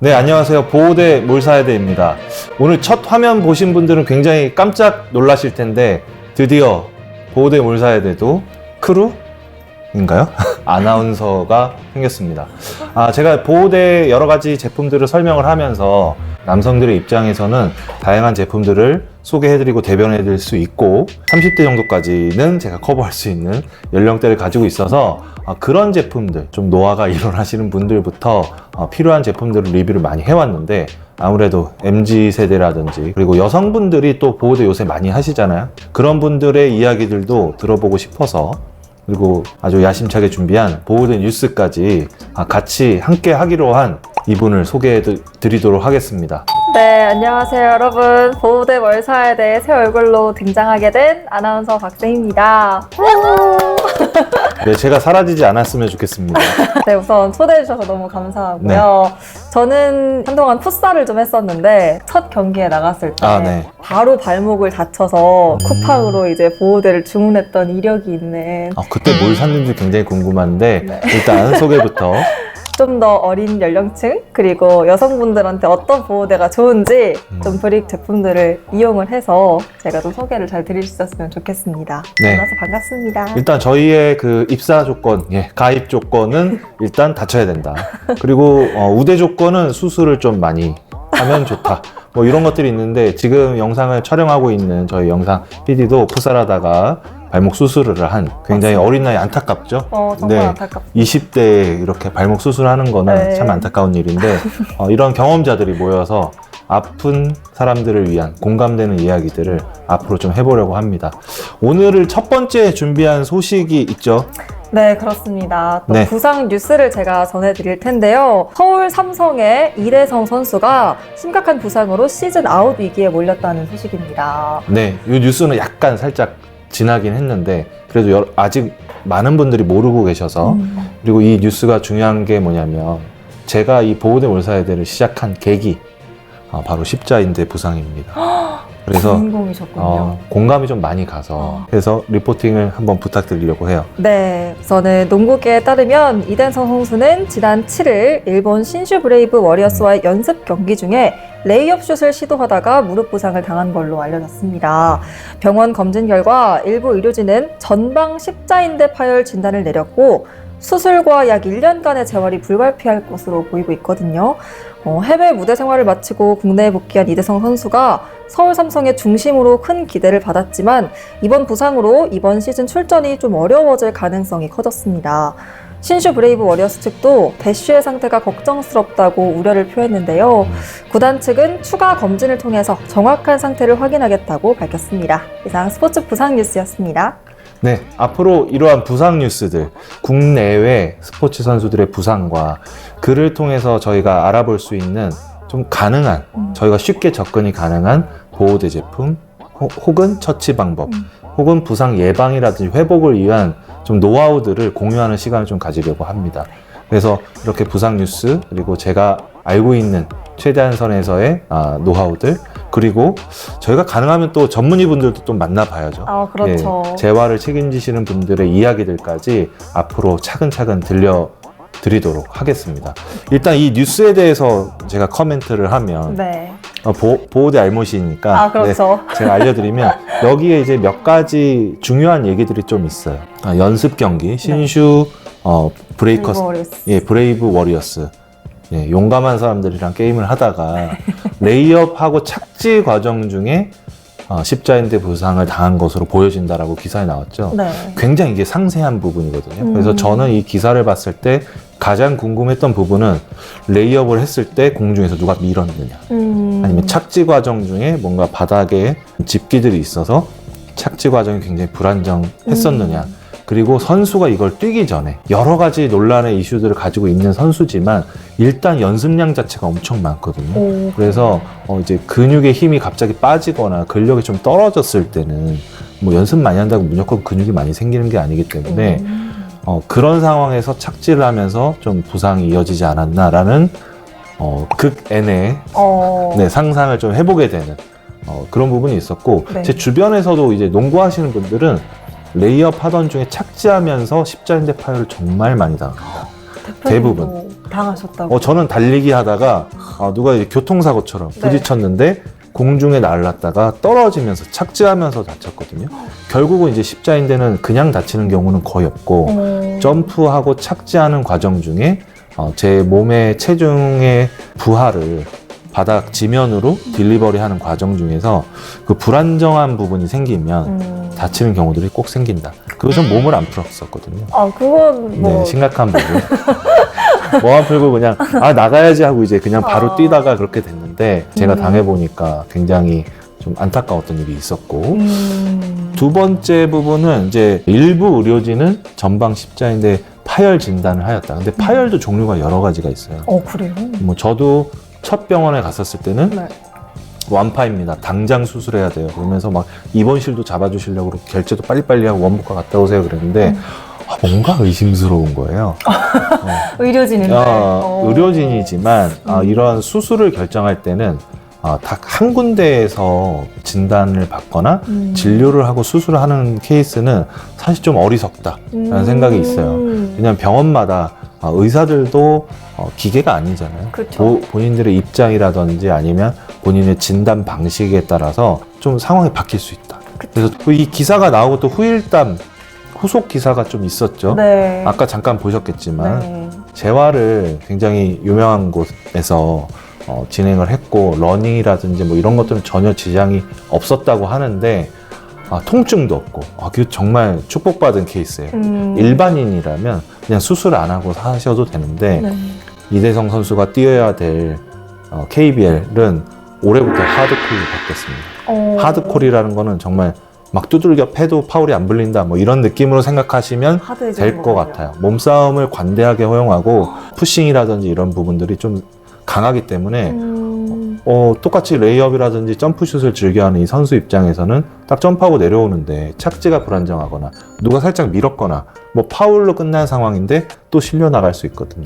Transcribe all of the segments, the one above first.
네, 안녕하세요. 보호대 몰사야대입니다. 오늘 첫 화면 보신 분들은 굉장히 깜짝 놀라실 텐데 드디어 보호대 몰사야대도 크루인가요? 아나운서가 생겼습니다. 제가 보호대 여러 가지 제품들을 설명을 하면서 남성들의 입장에서는 다양한 제품들을 소개해드리고 대변해드릴 수 있고 30대 정도까지는 제가 커버할 수 있는 연령대를 가지고 있어서 그런 제품들, 좀 노화가 일어나시는 분들부터 필요한 제품들을 리뷰를 많이 해왔는데 아무래도 MZ세대라든지 그리고 여성분들이 또 보호대 요새 많이 하시잖아요. 그런 분들의 이야기들도 들어보고 싶어서 그리고 아주 야심차게 준비한 보호대 뉴스까지 같이 함께 하기로 한 이분을 소개해 드리도록 하겠습니다. 네, 안녕하세요 여러분. 보호대 몰사야대 새 얼굴로 등장하게 된 아나운서 박세희입니다. 네, 제가 사라지지 않았으면 좋겠습니다. 네, 우선 초대해 주셔서 너무 감사하고요. 저는 한동안 풋살을 좀 했었는데 첫 경기에 나갔을 때 바로 발목을 다쳐서 쿠팡으로 이제 보호대를 주문했던 이력이 있는 그때 뭘 샀는지 굉장히 궁금한데 일단 소개부터 좀 더 어린 연령층 그리고 여성분들한테 어떤 보호대가 좋은지 좀 브릭 제품들을 이용을 해서 제가 좀 소개를 잘 드릴 수 있었으면 좋겠습니다. 만나서 반갑습니다. 일단 저희의 그 입사 조건, 가입 조건은 일단 다쳐야 된다. 그리고 우대 조건은 수술을 좀 많이 하면 좋다. 뭐 이런 것들이 있는데 지금 영상을 촬영하고 있는 저희 영상 PD도 풋살하다가 발목 수술을 한 굉장히 어린 나이 안타깝죠? 정말 안타깝죠. 20대에 이렇게 발목 수술하는 거는 참 안타까운 일인데 이런 경험자들이 모여서 아픈 사람들을 위한 공감되는 이야기들을 앞으로 좀 해보려고 합니다. 오늘을 첫 번째 준비한 소식이 있죠? 네, 그렇습니다. 또 부상 뉴스를 제가 전해드릴 텐데요. 서울 삼성의 이대성 선수가 심각한 부상으로 시즌 아웃 위기에 몰렸다는 소식입니다. 네, 이 뉴스는 약간 살짝 지나긴 했는데 그래도 아직 많은 분들이 모르고 계셔서 그리고 이 뉴스가 중요한 게 뭐냐면 제가 이 보호대 몰사야대를 시작한 계기 바로 십자인대 부상입니다. 그래서 주인공이셨군요. 공감이 좀 많이 가서 그래서 리포팅을 한번 부탁드리려고 해요. 네, 우선은 농구계에 따르면 이대성 선수는 지난 7일 일본 신슈 브레이브 워리어스와의 연습 경기 중에 레이업 슛을 시도하다가 무릎 부상을 당한 걸로 알려졌습니다. 병원 검진 결과 일부 의료진은 전방 십자인대 파열 진단을 내렸고 수술과 약 1년간의 재활이 불가피할 것으로 보이고 있거든요. 해외 무대 생활을 마치고 국내에 복귀한 이대성 선수가 서울 삼성의 중심으로 큰 기대를 받았지만 이번 부상으로 이번 시즌 출전이 좀 어려워질 가능성이 커졌습니다. 신슈 브레이브 워리어스 측도 대쉬의 상태가 걱정스럽다고 우려를 표했는데요. 구단 측은 추가 검진을 통해서 정확한 상태를 확인하겠다고 밝혔습니다. 이상 스포츠 부상 뉴스였습니다. 네, 앞으로 이러한 부상 뉴스들, 국내외 스포츠 선수들의 부상과 그를 통해서 저희가 알아볼 수 있는 좀 가능한, 저희가 쉽게 접근이 가능한 보호대 제품, 혹은 처치 방법, 혹은 부상 예방이라든지 회복을 위한 좀 노하우들을 공유하는 시간을 좀 가지려고 합니다. 그래서 이렇게 부상 뉴스, 그리고 제가 알고 있는 최대한 선에서의 노하우들, 그리고 저희가 가능하면 또 전문의 분들도 좀 만나봐야죠. 그렇죠. 재활을 책임지시는 분들의 이야기들까지 앞으로 차근차근 들려드리도록 하겠습니다. 일단 이 뉴스에 대해서 제가 코멘트를 하면 보호대 알못이니까 그렇죠. 제가 알려드리면 여기에 이제 그가지 중요한 얘기들이 좀 있어요. 연습 경기, 신슈 브레이브 워리어스. 용감한 사람들이랑 게임을 하다가 레이업하고 착지 과정 중에 십자인대 부상을 당한 것으로 보여진다라고 기사에 나왔죠. 굉장히 이게 상세한 부분이거든요. 그래서 저는 이 기사를 봤을 때 가장 궁금했던 부분은 레이업을 했을 때 공중에서 누가 밀었느냐 아니면 착지 과정 중에 뭔가 바닥에 집기들이 있어서 착지 과정이 굉장히 불안정했었느냐 그리고 선수가 이걸 뛰기 전에 여러 가지 논란의 이슈들을 가지고 있는 선수지만 일단 연습량 자체가 엄청 많거든요. 그래서 이제 근육의 힘이 갑자기 빠지거나 근력이 좀 떨어졌을 때는 뭐 연습 많이 한다고 무조건 근육이 많이 생기는 게 아니기 때문에 그런 상황에서 착지를 하면서 좀 부상이 이어지지 않았나라는 극N의 상상을 좀 해보게 되는 그런 부분이 있었고 제 주변에서도 이제 농구하시는 분들은 레이업 하던 중에 착지하면서 십자인대 파열을 정말 많이 당합니다. 대부분. 당하셨다고? 저는 달리기 하다가 누가 이제 교통사고처럼 부딪혔는데 공중에 날랐다가 떨어지면서 착지하면서 다쳤거든요. 결국은 이제 십자인대는 그냥 다치는 경우는 거의 없고 점프하고 착지하는 과정 중에 제 몸의 체중의 부하를 바닥 지면으로 딜리버리하는 과정 중에서 그 불안정한 부분이 생기면 다치는 경우들이 꼭 생긴다. 그래서 몸을 안 풀었었거든요. 그건 뭐 네, 심각한 부분. 뭐 안 풀고 그냥 나가야지 하고 이제 그냥 바로 뛰다가 그렇게 됐는데 제가 당해보니까 굉장히 좀 안타까웠던 일이 있었고 두 번째 부분은 이제 일부 의료진은 전방 십자인대 파열 진단을 하였다. 근데 파열도 종류가 여러 가지가 있어요. 그래요? 뭐 저도 첫 병원에 갔었을 때는 완파입니다. 당장 수술해야 돼요. 그러면서 막 입원실도 잡아주시려고 그러고 결제도 빨리빨리 하고 원부과 갔다 오세요 그랬는데 뭔가 의심스러운 거예요. 의료진인데. 의료진이지만 이런 수술을 결정할 때는 딱 한 군데에서 진단을 받거나 진료를 하고 수술을 하는 케이스는 사실 좀 어리석다라는 생각이 있어요. 왜냐하면 병원마다 의사들도 기계가 아니잖아요. 본인들의 입장이라든지 아니면 본인의 진단 방식에 따라서 좀 상황이 바뀔 수 있다. 그래서 이 기사가 나오고 또 후속 기사가 좀 있었죠. 네. 아까 잠깐 보셨겠지만 재활을 굉장히 유명한 곳에서 진행을 했고 러닝이라든지 뭐 이런 것들은 전혀 지장이 없었다고 하는데 통증도 없고 그게 정말 축복받은 케이스예요. 일반인이라면 그냥 수술 안 하고 사셔도 되는데 이대성 선수가 뛰어야 될 KBL은 올해부터 하드콜로 바뀌었습니다. 하드콜이라는 거는 정말 막 두들겨 패도 파울이 안 불린다 뭐 이런 느낌으로 생각하시면 될 것 같아요. 몸싸움을 관대하게 허용하고 푸싱이라든지 이런 부분들이 좀 강하기 때문에 똑같이 레이업이라든지 점프슛을 즐겨하는 이 선수 입장에서는 딱 점프하고 내려오는데 착지가 불안정하거나 누가 살짝 밀었거나 뭐 파울로 끝난 상황인데 또 실려 나갈 수 있거든요.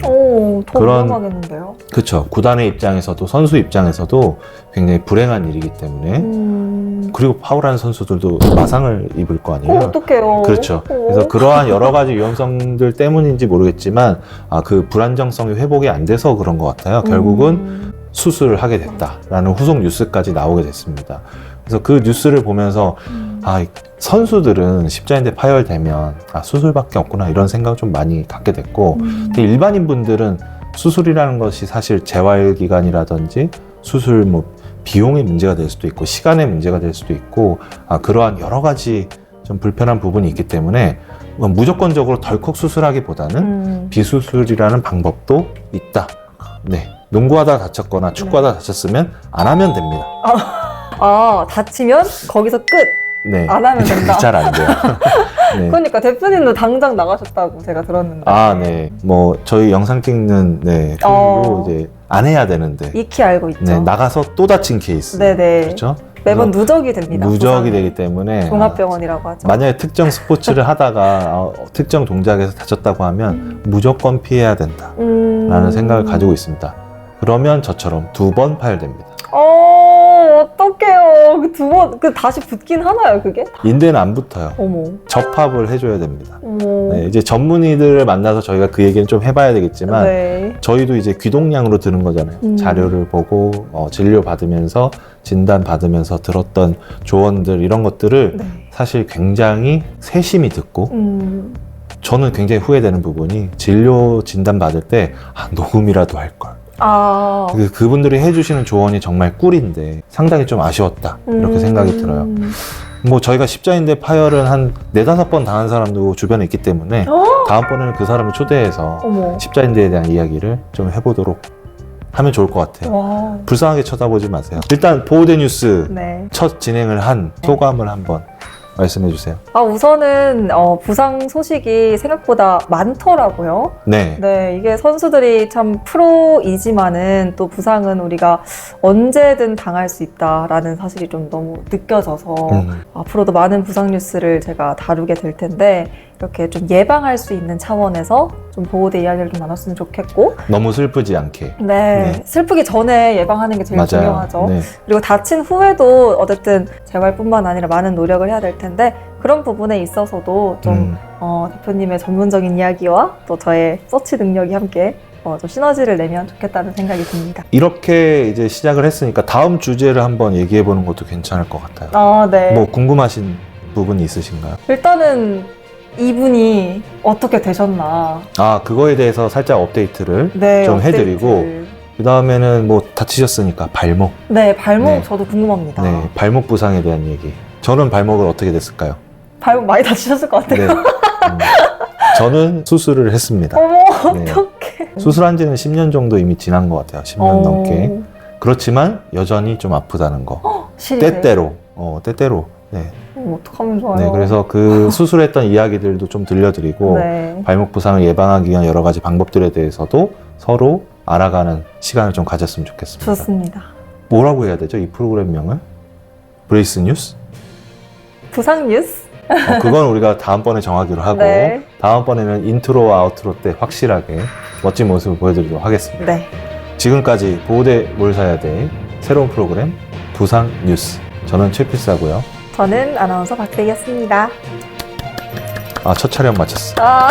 더 위험하겠는데요? 그렇죠. 구단의 입장에서도 선수 입장에서도 굉장히 불행한 일이기 때문에 그리고 파울하는 선수들도 마상을 입을 거 아니에요. 어떡해요. 그렇죠. 그래서 그러한 여러 가지 위험성들 때문인지 모르겠지만 그 불안정성이 회복이 안 돼서 그런 것 같아요. 결국은 수술을 하게 됐다라는 후속 뉴스까지 나오게 됐습니다. 그래서 그 뉴스를 보면서 선수들은 십자인대 파열되면 수술밖에 없구나 이런 생각을 좀 많이 갖게 됐고 근데 일반인 분들은 수술이라는 것이 사실 재활기간이라든지 수술 뭐 비용의 문제가 될 수도 있고 시간의 문제가 될 수도 있고 그러한 여러 가지 좀 불편한 부분이 있기 때문에 무조건적으로 덜컥 수술하기보다는 비수술이라는 방법도 있다. 네, 농구하다 다쳤거나 축구하다 다쳤으면 안 하면 됩니다. 다치면 거기서 끝. 네. 안 하면 된다. 잘 안 돼요. 네. 그러니까 대표님도 당장 나가셨다고 제가 들었는데. 네. 뭐 저희 영상 찍는 film도 이제 안 해야 되는데. 익히 알고 있죠. 네, 나가서 또 다친 케이스. 네네. 그렇죠? 매번 누적이 됩니다. 누적이 되기 때문에 종합병원이라고 하죠. 만약에 특정 스포츠를 하다가 특정 동작에서 다쳤다고 하면 무조건 피해야 된다라는 생각을 가지고 있습니다. 그러면 저처럼 2번 파열됩니다. 어떡해요. 다시 붙긴 하나요, 그게? 인대는 안 붙어요. 어머. 접합을 해줘야 됩니다. 어머. 네, 이제 전문의들을 만나서 저희가 그 얘기는 좀 해봐야 되겠지만 저희도 이제 귀동량으로 들은 거잖아요. 자료를 보고 진료 받으면서 진단 받으면서 들었던 조언들 이런 것들을 사실 굉장히 세심히 듣고 저는 굉장히 후회되는 부분이 진료 진단 받을 때 녹음이라도 할 걸. 그분들이 해주시는 조언이 정말 꿀인데 상당히 좀 아쉬웠다 이렇게 생각이 들어요. 뭐 저희가 십자인대 파열은 한 4-5번 당한 사람도 주변에 있기 때문에 다음번에는 그 사람을 초대해서 십자인대에 대한 이야기를 좀 해보도록 하면 좋을 것 같아요. 불쌍하게 쳐다보지 마세요. 일단 보호대 뉴스 첫 진행을 한 소감을 한번 말씀해 주세요. 우선은 부상 소식이 생각보다 많더라고요. 네. 이게 선수들이 참 프로이지만은 또 부상은 우리가 언제든 당할 수 있다라는 사실이 좀 너무 느껴져서 앞으로도 많은 부상 뉴스를 제가 다루게 될 텐데 이렇게 좀 예방할 수 있는 차원에서 좀 보호대 이야기를 좀 나눴으면 좋겠고 너무 슬프지 않게. 슬프기 전에 예방하는 게 제일 맞아요. 중요하죠. 그리고 다친 후에도 어쨌든 재활뿐만 아니라 많은 노력을 해야 될 텐데 그런 부분에 있어서도 좀 대표님의 전문적인 이야기와 또 저의 서치 능력이 함께 좀 시너지를 내면 좋겠다는 생각이 듭니다. 이렇게 이제 시작을 했으니까 다음 주제를 한번 얘기해 보는 것도 괜찮을 것 같아요. 아, 네. 뭐 궁금하신 부분이 있으신가요? 일단은 이분이 어떻게 되셨나. 아, 그거에 대해서 살짝 업데이트를 네, 좀 업데이트. 해드리고, 그 다음에는 뭐 다치셨으니까 발목. 네, 발목 네. 저도 궁금합니다. 네, 발목 부상에 대한 얘기. 저는 발목을 어떻게 됐을까요? 발목 많이 다치셨을 것 같아요. 네. 저는 수술을 했습니다. 어머, 네. 어떡해. 수술한 지는 10년 정도 이미 지난 것 같아요. 10년 넘게. 그렇지만 여전히 좀 아프다는 거. 시리세요? 때때로. 네. 어떡하면 좋아요. 네, 그래서 그 수술했던 이야기들도 좀 들려드리고, 네. 발목 부상을 예방하기 위한 여러 가지 방법들에 대해서도 서로 알아가는 시간을 좀 가졌으면 좋겠습니다. 좋습니다. 뭐라고 해야 되죠? 이 프로그램명을? 브레이스 뉴스? 부상 뉴스? 그건 우리가 다음번에 정하기로 하고, 네. 다음번에는 인트로와 아우트로 때 확실하게 멋진 모습을 보여드리도록 하겠습니다. 네. 지금까지 보호대 뭘 사야 돼? 새로운 프로그램 부상 뉴스. 저는 최필사고요. 저는 아나운서 박세희였습니다. 첫 촬영 마쳤어. 아.